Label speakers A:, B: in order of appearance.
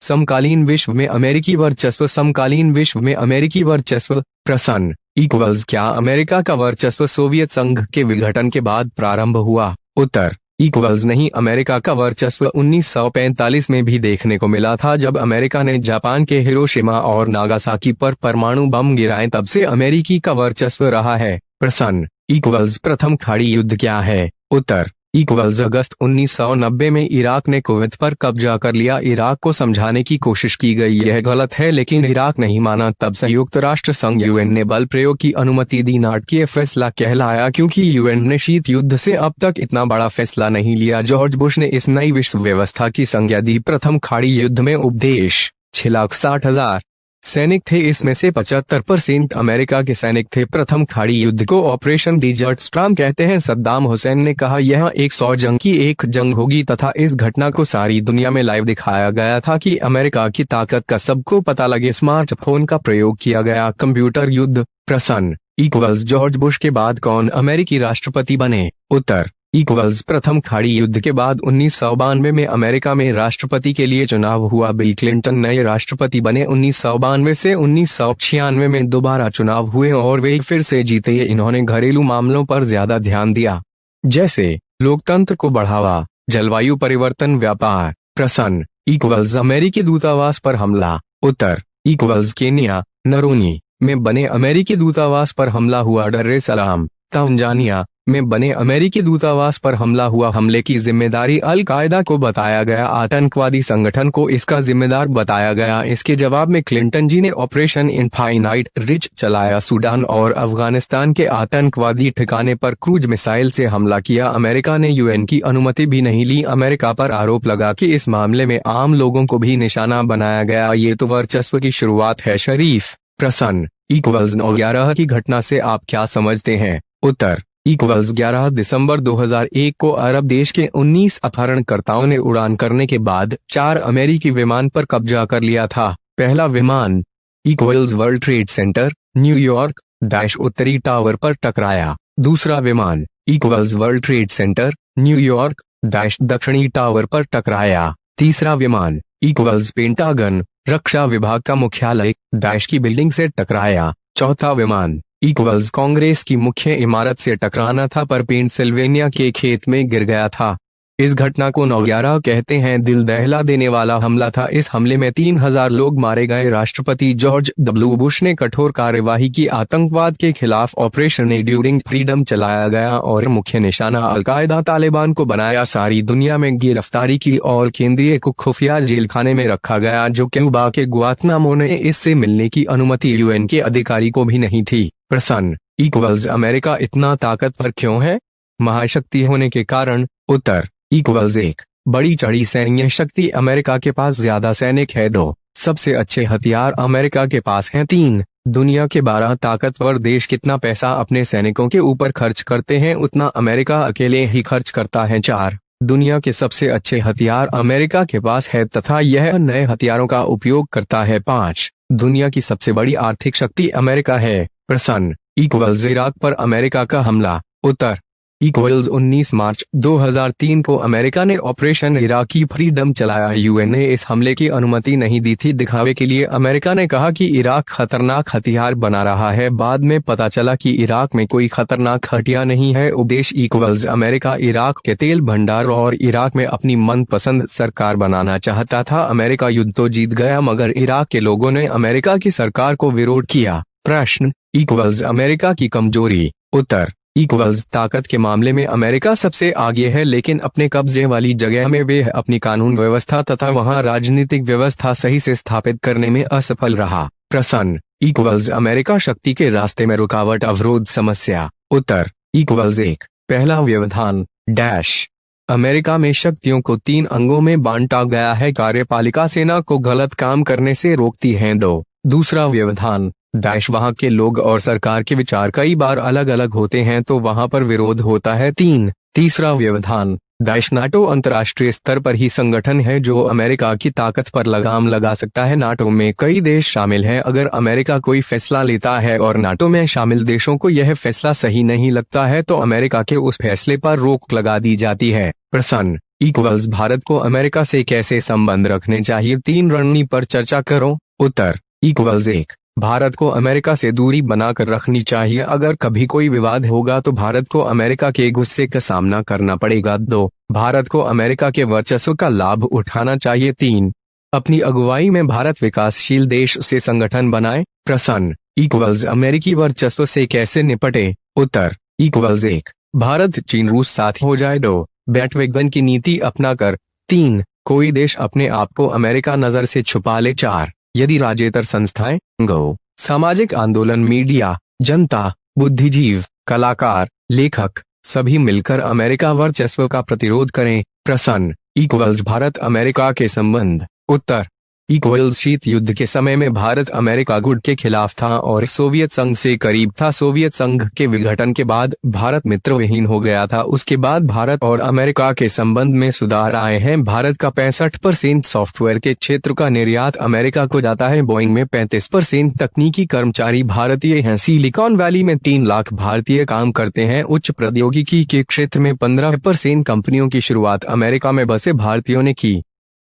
A: समकालीन विश्व में अमेरिकी वर्चस्व। समकालीन विश्व में अमेरिकी वर्चस्व। प्रश्न इक्वल्स क्या अमेरिका का वर्चस्व सोवियत संघ के विघटन के बाद प्रारंभ हुआ? उत्तर इक्वल्स नहीं, अमेरिका का वर्चस्व 1945 में भी देखने को मिला था, जब अमेरिका ने जापान के हिरोशिमा और नागासाकी पर परमाणु बम गिराए, तब से अमेरिकी का वर्चस्व रहा है। प्रश्न इक्वल्स प्रथम खाड़ी युद्ध क्या है? उत्तर इक्वल्स अगस्त 1990 में इराक ने कुवैत पर कब्जा कर लिया। इराक को समझाने की कोशिश की गई, यह गलत है, लेकिन इराक नहीं माना। तब संयुक्त राष्ट्र संघ यूएन ने बल प्रयोग की अनुमति दी। नाटकीय फैसला कहलाया क्योंकि यूएन ने शीत युद्ध से अब तक इतना बड़ा फैसला नहीं लिया। जॉर्ज बुश ने इस नई विश्व व्यवस्था की संज्ञा दी। प्रथम खाड़ी युद्ध में उपदेश 6,60,000 सैनिक थे, इसमें से 75% अमेरिका के सैनिक थे। प्रथम खाड़ी युद्ध को ऑपरेशन डिजर्ट स्टॉर्म कहते हैं। सद्दाम हुसैन ने कहा यह 100 जंग की एक जंग होगी तथा इस घटना को सारी दुनिया में लाइव दिखाया गया था कि अमेरिका की ताकत का सबको पता लगे। स्मार्टफोन का प्रयोग किया गया। कंप्यूटर युद्ध। प्रश्न इक्वल्स जॉर्ज बुश के बाद कौन अमेरिकी राष्ट्रपति बने? उत्तर इक्वल्स प्रथम खाड़ी युद्ध के बाद 1992 में अमेरिका में राष्ट्रपति के लिए चुनाव हुआ। बिल क्लिंटन नए राष्ट्रपति बने। 1992 से 1996 में दोबारा चुनाव हुए और वे फिर से जीते। इन्होंने घरेलू मामलों पर ज्यादा ध्यान दिया, जैसे लोकतंत्र को बढ़ावा, जलवायु परिवर्तन, व्यापार। प्रश्न इक्वल्स अमेरिकी दूतावास पर हमला। उत्तर इक्वल्स केन्या नरोनी में बने अमेरिकी दूतावास पर हमला हुआ। डर ए सलाम तंजानिया में बने अमेरिकी दूतावास पर हमला हुआ। हमले की जिम्मेदारी अल कायदा को बताया गया। आतंकवादी संगठन को इसका जिम्मेदार बताया गया। इसके जवाब में क्लिंटन जी ने ऑपरेशन इनफाइनाइट रिच चलाया। सूडान और अफगानिस्तान के आतंकवादी ठिकाने पर क्रूज मिसाइल से हमला किया। अमेरिका ने यूएन की अनुमति भी नहीं ली। अमेरिका पर आरोप लगा कि इस मामले में आम लोगों को भी निशाना बनाया गया। ये तो वर्चस्व की शुरुआत है शरीफ। प्रश्न इक्वल्स 9/11 की घटना से आप क्या समझते हैं? उत्तर इक्वल्स 11 दिसंबर 2001 को अरब देश के 19 अपहरणकर्ताओं ने उड़ान करने के बाद 4 अमेरिकी विमान पर कब्जा कर लिया था। पहला विमान equals world trade centre New York dash उत्तरी टावर पर टकराया। दूसरा विमान equals world trade centre New York dash दक्षिणी टावर पर टकराया। तीसरा विमान इक्वल्स पेंटागन रक्षा विभाग का मुख्यालय डैश की बिल्डिंग से टकराया। चौथा विमान इक्वल्स कांग्रेस की मुख्य इमारत से टकराना था, पर पेंसिल्वेनिया के खेत में गिर गया था। इस घटना को 9/11 कहते हैं। दिल दहला देने वाला हमला था। इस हमले में 3000 लोग मारे गए। राष्ट्रपति जॉर्ज डब्ल्यू बुश ने कठोर कार्यवाही की। आतंकवाद के खिलाफ ऑपरेशन एंड्यूरिंग फ्रीडम चलाया गया और मुख्य निशाना अलकायदा तालिबान को बनाया। सारी दुनिया में गिरफ्तारी की और केंद्रीय को खुफिया जेल खाने में रखा गया, जो क्यूबा के गुआतनामो ने इससे मिलने की अनुमति यूएन के अधिकारी को भी नहीं थी। प्रश्न इक्वल्स अमेरिका इतना ताकतवर क्यों है? महाशक्ति होने के कारण। उत्तर इक्वल्स एक बड़ी चढ़ी सैन्य शक्ति। अमेरिका के पास ज्यादा सैनिक है। 2 सबसे अच्छे हथियार अमेरिका के पास हैं। 3 दुनिया के 12 ताकतवर देश कितना पैसा अपने सैनिकों के ऊपर खर्च करते हैं, उतना अमेरिका अकेले ही खर्च करता है। 4 दुनिया के सबसे अच्छे हथियार अमेरिका के पास है तथा यह नए हथियारों का उपयोग करता है। 5 दुनिया की सबसे बड़ी आर्थिक शक्ति अमेरिका है। प्रश्न इक्वल्स इराक पर अमेरिका का हमला। उत्तर इक्वल्स 19 मार्च 2003 को अमेरिका ने ऑपरेशन इराकी फ्रीडम चलाया। यूएन ने इस हमले की अनुमति नहीं दी थी। दिखावे के लिए अमेरिका ने कहा कि इराक खतरनाक हथियार बना रहा है। बाद में पता चला कि इराक में कोई खतरनाक हथियार नहीं है। उद्देश्य इक्वल्स अमेरिका इराक के तेल भंडार और इराक में अपनी मनपसंद सरकार बनाना चाहता था। अमेरिका युद्ध तो जीत गया, मगर इराक के लोगों ने अमेरिका की सरकार को विरोध किया। प्रश्न इक्वल्स अमेरिका की कमजोरी। उत्तर इक्वल्स ताकत के मामले में अमेरिका सबसे आगे है, लेकिन अपने कब्जे वाली जगह में वे अपनी कानून व्यवस्था तथा वहां राजनीतिक व्यवस्था सही से स्थापित करने में असफल रहा। प्रश्न इक्वल्स अमेरिका शक्ति के रास्ते में रुकावट अवरोध समस्या। उत्तर इक्वल्स 1 पहला व्यवधान डैश अमेरिका में शक्तियों को 3 अंगों में बांटा गया है। कार्यपालिका सेना को गलत काम करने से रोकती है। 2 दूसरा व्यवधान डैश वहां के लोग और सरकार के विचार कई बार अलग अलग होते हैं, तो वहां पर विरोध होता है। 3 तीसरा व्यवधान डैश नाटो अंतर्राष्ट्रीय स्तर पर ही संगठन है जो अमेरिका की ताकत पर लगाम लगा सकता है। नाटो में कई देश शामिल हैं। अगर अमेरिका कोई फैसला लेता है और नाटो में शामिल देशों को यह फैसला सही नहीं लगता है, तो अमेरिका के उस फैसले पर रोक लगा दी जाती है। प्रश्न इक्वल्स भारत को अमेरिका से कैसे संबंध रखने चाहिए, 3 रणनीति पर चर्चा करो। उत्तर इक्वल्स 1, भारत को अमेरिका से दूरी बनाकर रखनी चाहिए। अगर कभी कोई विवाद होगा तो भारत को अमेरिका के गुस्से का सामना करना पड़ेगा। 2, भारत को अमेरिका के वर्चस्व का लाभ उठाना चाहिए। 3, अपनी अगुवाई में भारत विकासशील देश से संगठन बनाए। प्रश्न इक्वल्स अमेरिकी वर्चस्व से कैसे निपटे। उत्तर इक्वल्स 1, भारत चीन रूस साथ हो जाए। 2, बैट विघटन की नीति अपनाकर। 3, कोई देश अपने आप को अमेरिका नजर से छुपा ले। 4, यदि राज्येतर संस्थाएं, गो सामाजिक आंदोलन, मीडिया, जनता, बुद्धिजीव, कलाकार, लेखक सभी मिलकर अमेरिका वर्चस्व का प्रतिरोध करें। प्रश्न इक्वल्स भारत अमेरिका के संबंध। उत्तर इक्वल्स शीत युद्ध के समय में भारत अमेरिका गुट के खिलाफ था और सोवियत संघ से करीब था। सोवियत संघ के विघटन के बाद भारत मित्रविहीन हो गया था। उसके बाद भारत और अमेरिका के संबंध में सुधार आए हैं। भारत का 65% सॉफ्टवेयर के क्षेत्र का निर्यात अमेरिका को जाता है। बोइंग में 35% तकनीकी कर्मचारी भारतीय हैं। सिलिकॉन वैली में 3 लाख भारतीय काम करते हैं। उच्च प्रौद्योगिकी के क्षेत्र में 15% कंपनियों की शुरुआत अमेरिका में बसे भारतीयों ने की।